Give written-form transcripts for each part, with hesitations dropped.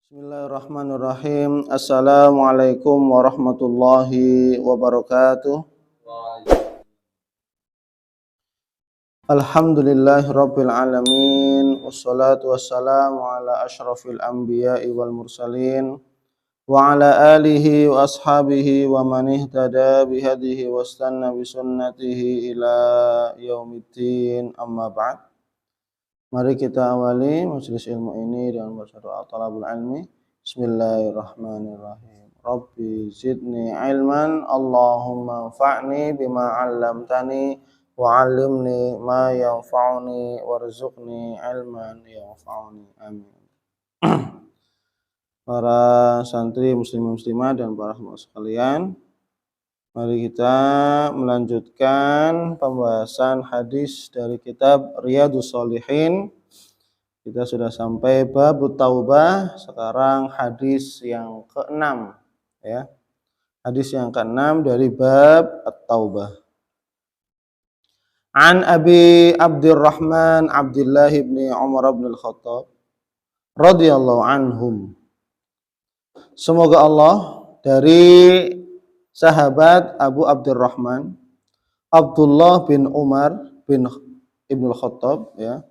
Bismillahirrahmanirrahim. Assalamualaikum warahmatullahi wabarakatuh. Alhamdulillahirabbil alamin. Wassalatu wassalamu ala asyrafil anbiya'i wal mursalin wa ala alihi wa ashabihi wa man ihtada bihadihi wastanna bisunnatihi ila yaumiddin. Amma ba'd. Mari kita awali majelis ilmu ini dengan membaca doa talabul ilmi. Bismillahirrahmanirrahim. Rabbi zidni ilman, Allahumma anfa'ni bima 'allamtani wa 'allimni ma yanfa'uni warzuqni ilman yanfa'uni. Amin. Para santri muslim muslimah dan para hadirin sekalian, mari kita melanjutkan pembahasan hadis dari kitab Riyadhus Shalihin. Kita sudah sampai bab taubah, sekarang hadis yang ke-6 ya. Hadis yang ke-6 dari bab at-taubah. An Abi Abdurrahman Abdullah bin Umar bin Al-Khattab radhiyallahu anhum. Semoga Allah dari sahabat Abu Abdurrahman Abdullah bin Umar bin Ibnu Khattab ya.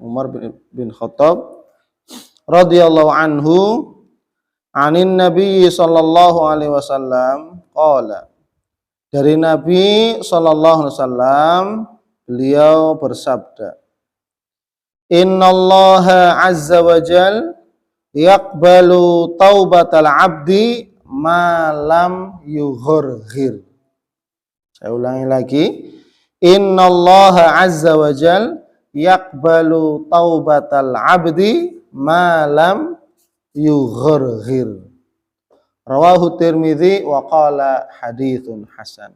Umar bin Khattab radhiyallahu anhu anin Nabi sallallahu alaihi wasallam qala, dari Nabi sallallahu alaihi wasallam beliau bersabda, innallaha azza wa jal yaqbalu taubatal abdi ma lam yughirghir. Saya ulangi lagi, innallaha azza wa jal yaqbalu taubatal abdi ma lam yughirghir. Rawahu Tirmidzi wa qala haditsun hasan.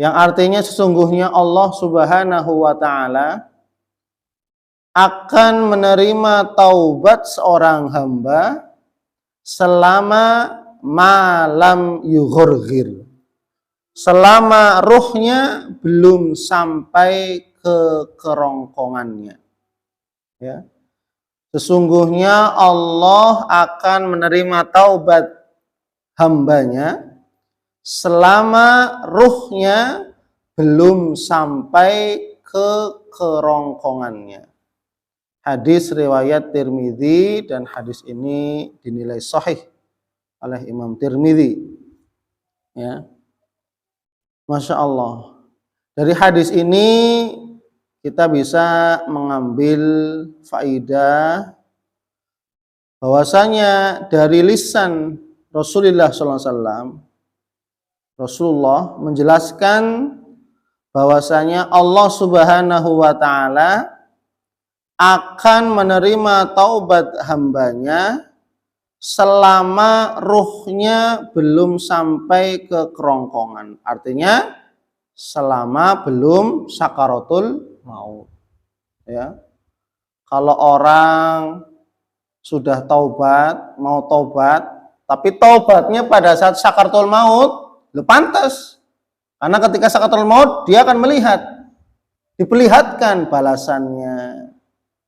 Yang artinya sesungguhnya Allah Subhanahu wa taala akan menerima taubat seorang hamba selama malam yughirghir, selama ruhnya belum sampai ke kerongkongannya ya. Sesungguhnya Allah akan menerima taubat hambanya selama ruhnya belum sampai ke kerongkongannya. Hadis riwayat Tirmidzi dan hadis ini dinilai sahih oleh Imam Tirmidzi ya. Masya Allah. Dari hadis ini kita bisa mengambil faidah bahwasanya dari lisan Rasulullah SAW, Rasulullah menjelaskan bahwasanya Allah Subhanahu wa taala akan menerima taubat hambanya selama ruhnya belum sampai ke kerongkongan. Artinya selama belum sakaratul maut ya. Kalau orang sudah taubat, mau taubat, tapi taubatnya pada saat sakaratul maut, pantas. Karena ketika sakaratul maut dia akan melihat, diperlihatkan balasannya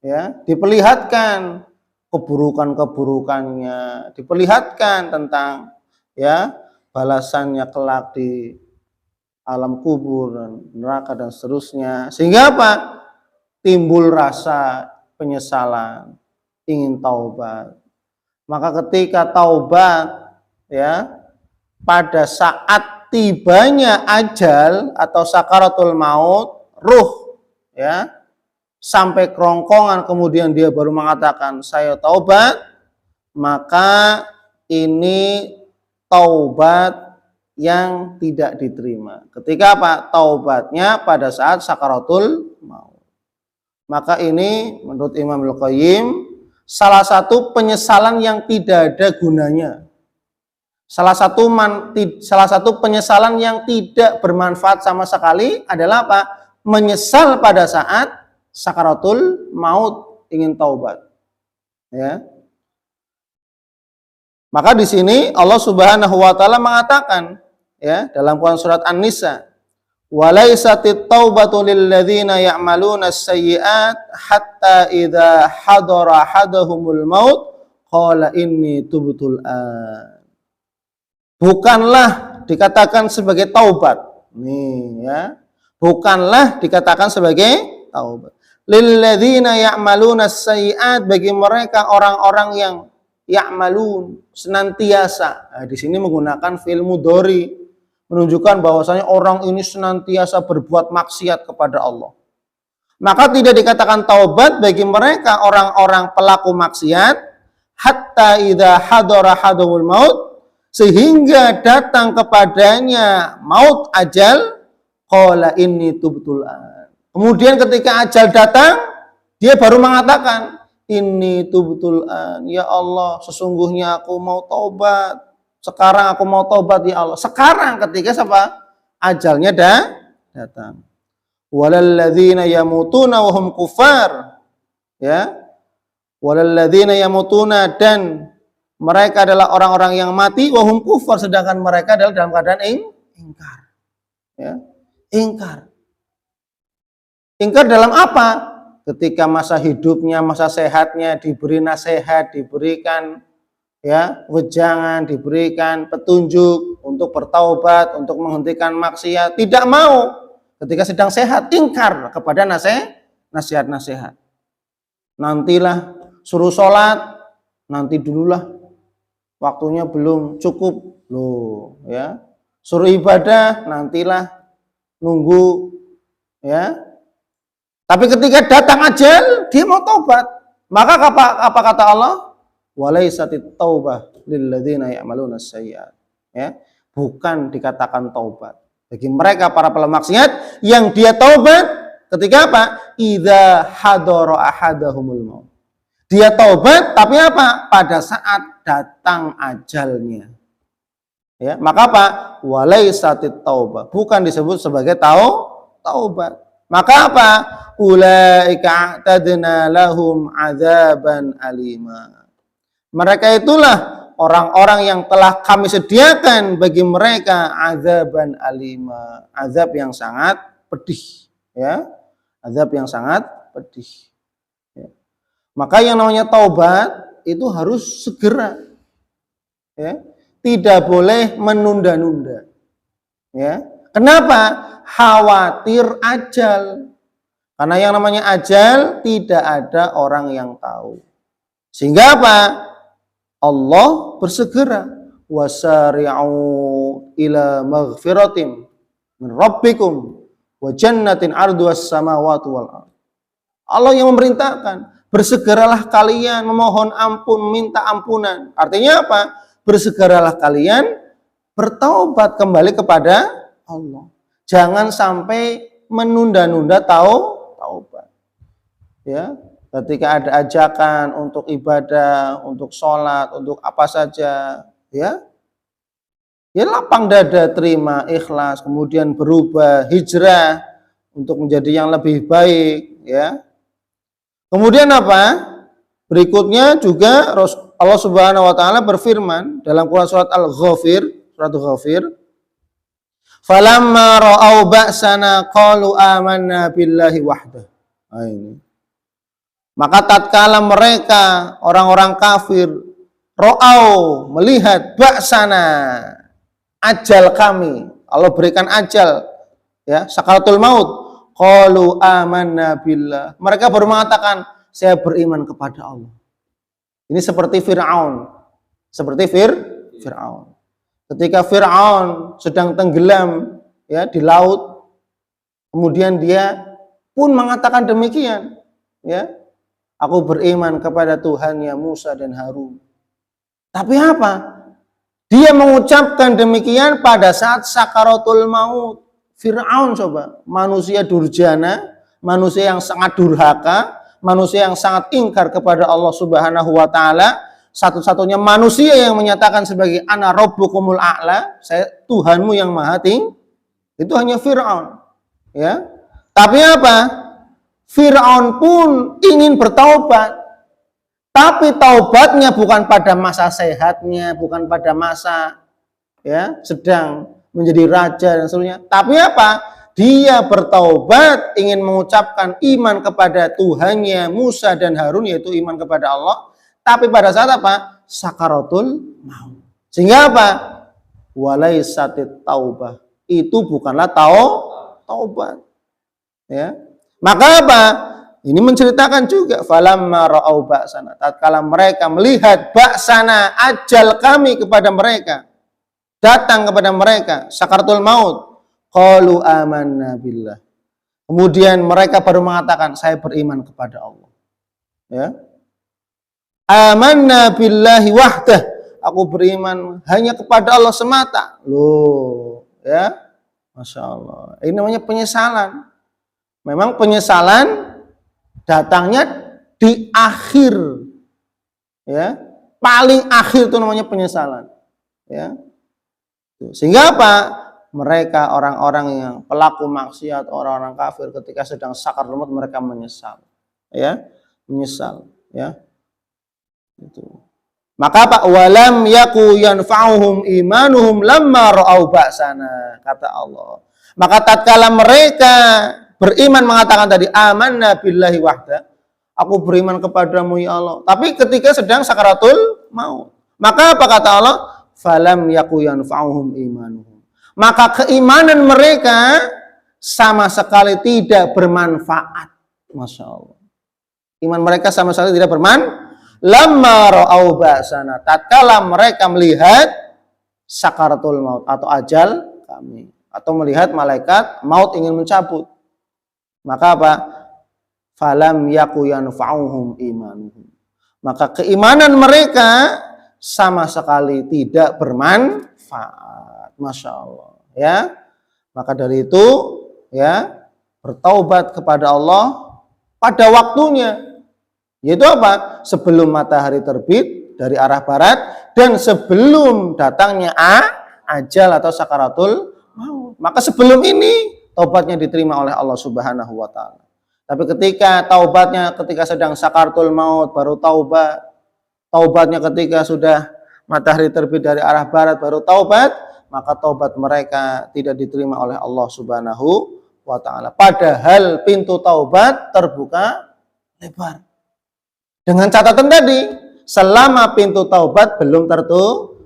ya, diperlihatkan keburukan-keburukannya, diperlihatkan tentang ya balasannya kelak di alam kubur dan neraka dan seterusnya. Sehingga apa? Timbul rasa penyesalan, ingin taubat. Maka ketika taubat ya, pada saat tibanya ajal atau sakaratul maut, ruh ya sampai kerongkongan, kemudian dia baru mengatakan saya taubat, maka ini taubat yang tidak diterima. Ketika apa? Taubatnya pada saat sakaratul maut. Maka ini menurut Imam Al-Qayyim salah satu penyesalan yang tidak ada gunanya. Salah satu penyesalan yang tidak bermanfaat sama sekali adalah apa? Menyesal pada saat sakaratul maut, ingin taubat. Ya. Maka di sini Allah Subhanahu wa taala mengatakan ya dalam Quran surat An-Nisa, walaisatit taubatu lil ladzina ya'maluna as-sayyi'at hatta idza hadara ahadahumul maut qala inni tubtul an. Bukanlah dikatakan sebagai taubat. Nih ya. Bukanlah dikatakan sebagai taubat. Lil ladzina ya'maluna as-sayyi'at, bagi mereka orang-orang yang ya'malun, senantiasa. Nah, di sini menggunakan fi'il mudhari, menunjukkan bahwasanya orang ini senantiasa berbuat maksiat kepada Allah. Maka tidak dikatakan taubat bagi mereka orang-orang pelaku maksiat hatta idza hadara hadumul maut, sehingga datang kepadanya maut, ajal, qala inni tubtul an. Kemudian ketika ajal datang, dia baru mengatakan inni tubtul an, ya Allah, sesungguhnya aku mau taubat. Sekarang aku mau taubat ya Allah. Sekarang ketika siapa? Ajalnya datang. Walalladzina yamutuna wa hum kufar. Ya. Walalladzina yamutuna, dan mereka adalah orang-orang yang mati wa hum kufar, sedangkan mereka adalah dalam keadaan ingkar. Ya. Ingkar. Ingkar dalam apa? Ketika masa hidupnya, masa sehatnya diberi nasihat, diberikan ya wejangan, diberikan petunjuk untuk bertaubat, untuk menghentikan maksiat, tidak mau. Ketika sedang sehat, ingkar kepada nasihat-nasihat. Nantilah, suruh sholat, nanti dululah, waktunya belum cukup loh, ya. Suruh ibadah, nantilah, nunggu, ya. Tapi ketika datang ajal, dia mau taubat. Maka apa kata Allah? Walaisatit taubah lil ladzina ya'maluna as-sayyi'at. Ya, bukan dikatakan taubat bagi mereka para pelaku maksiat yang dia taubat ketika apa? Idza hadara ahadahumul maut. Dia taubat tapi apa? Pada saat datang ajalnya. Ya, maka apa? Walaisatit taubah, bukan disebut sebagai taubat. Maka apa? Ulaika a'tadna lahum adzaban alima. Mereka itulah orang-orang yang telah kami sediakan bagi mereka azaban alima, azab yang sangat pedih, ya. Azab yang sangat pedih. Ya. Maka yang namanya taubat itu harus segera. Ya. Tidak boleh menunda-nunda. Ya. Kenapa? Khawatir ajal. Karena yang namanya ajal tidak ada orang yang tahu. Sehingga apa? Allah bersegera, wasari'u ila maghfiratin min rabbikum wa jannatin 'arduhas samawati wal ardh. Allah yang memerintahkan, bersegeralah kalian memohon ampun, minta ampunan. Artinya apa? Bersegeralah kalian bertaubat kembali kepada Allah. Jangan sampai menunda-nunda taubat. Ya. Ketika ada ajakan untuk ibadah, untuk sholat, untuk apa saja, ya lapang dada, terima, ikhlas, kemudian berubah, hijrah untuk menjadi yang lebih baik, ya. Kemudian apa? Berikutnya juga Allah Subhanahu wa taala berfirman dalam Quran surat Al-Ghafir, surat Al-Ghafir, "Falamma ra'au ba'sana qalu amanna billahi wahdah." Nah, ini. Maka tatkala mereka orang-orang kafir ro'au, melihat ba'sana, ajal kami, Allah berikan ajal, ya, sakaratul maut, qalu amanna billah. Mereka baru mengatakan, saya beriman kepada Allah. Ini seperti Fir'aun. Seperti Fir'aun. Ketika Fir'aun sedang tenggelam, ya, di laut, kemudian dia pun mengatakan demikian, ya. Aku beriman kepada Tuhannya Musa dan Harun. Tapi apa? Dia mengucapkan demikian pada saat sakaratul maut. Fir'aun coba, manusia durjana, manusia yang sangat durhaka, manusia yang sangat ingkar kepada Allah Subhanahu wa taala, satu-satunya manusia yang menyatakan sebagai ana rabbukumul a'la, saya Tuhanmu yang maha tinggi. Itu hanya Fir'aun, ya. Tapi apa? Fir'aun pun ingin bertaubat, tapi taubatnya bukan pada masa sehatnya, bukan pada masa, ya, sedang menjadi raja dan seterusnya. Tapi apa? dia bertaubat ingin mengucapkan iman kepada Tuhannya Musa dan Harun, yaitu iman kepada Allah, tapi pada saat apa? Sakaratul maut. Sehingga apa? Walaisatit taubah, itu bukanlah taubat. Ya. Maka apa? Ini menceritakan juga falamma ra'au ba'sana, tatkala mereka melihat ba'sana, ajal kami kepada mereka, datang kepada mereka sakaratul maut, qalu amanna billah. Kemudian mereka baru mengatakan, saya beriman kepada Allah. Ya. Amanna billahi wahdah, aku beriman hanya kepada Allah semata. Loh, ya. Masya Allah. Ini namanya penyesalan. Memang penyesalan datangnya di akhir. Ya. Paling akhir itu namanya penyesalan. Ya. Sehingga apa? Mereka orang-orang yang pelaku maksiat, orang-orang kafir, ketika sedang sakaratul maut mereka menyesal. Ya. Menyesal, ya. Itu. Maka apa? Walam yaku yanfa'uhum imanuhum lamma ra'au ba'sana, kata Allah. Maka tatkala mereka beriman mengatakan tadi amanna billahi wahda, aku beriman kepadamu ya Allah, tapi ketika sedang sakaratul maut, maka apa kata Allah? Falam yaku yanfa'uhum imanuhum, maka keimanan mereka sama sekali tidak bermanfaat. Masya Allah, iman mereka sama sekali tidak bermanfaat. Lamma ra'au ba'sana, tatkala mereka melihat sakaratul maut atau ajal kami, atau melihat malaikat maut ingin mencabut, maka apa? Falam yaku yanfa'uhum imanuhum, maka keimanan mereka sama sekali tidak bermanfaat. Masya Allah, ya. Maka dari itu, ya, bertaubat kepada Allah pada waktunya, yaitu apa? Sebelum matahari terbit dari arah barat dan sebelum datangnya ajal atau sakaratul maut. Maka sebelum ini taubatnya diterima oleh Allah Subhanahu wa taala. Tapi ketika taubatnya ketika sedang sakaratul maut baru taubat, taubatnya ketika sudah matahari terbit dari arah barat baru taubat, maka taubat mereka tidak diterima oleh Allah Subhanahu wa taala. Padahal pintu taubat terbuka lebar. Dengan catatan tadi, selama pintu taubat belum tertutup.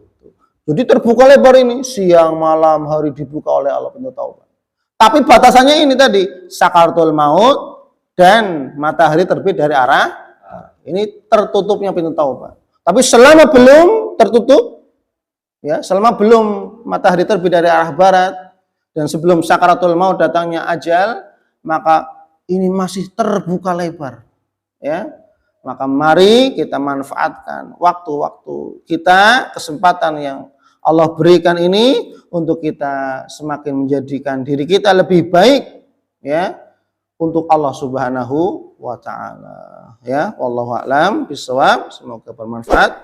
Jadi terbuka lebar ini, siang, malam, hari dibuka oleh Allah pintu taubat. Tapi batasannya ini tadi, sakaratul maut dan matahari terbit dari arah, ini tertutupnya pintu taubat. Tapi selama belum tertutup, ya, selama belum matahari terbit dari arah barat dan sebelum sakaratul maut datangnya ajal, maka ini masih terbuka lebar. Ya. Maka mari kita manfaatkan waktu-waktu kita, kesempatan yang Allah berikan ini untuk kita semakin menjadikan diri kita lebih baik, ya, untuk Allah Subhanahu wa taala. Ya, wallahu a'lam bishawab. Semoga bermanfaat.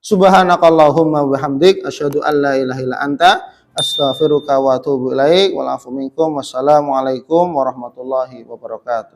Subhanakallahumma wa bihamdik asyhadu an la ilaha illa anta astaghfiruka wa atubu ilaik. Wal afu minkum. Wassalamualaikum warahmatullahi wabarakatuh.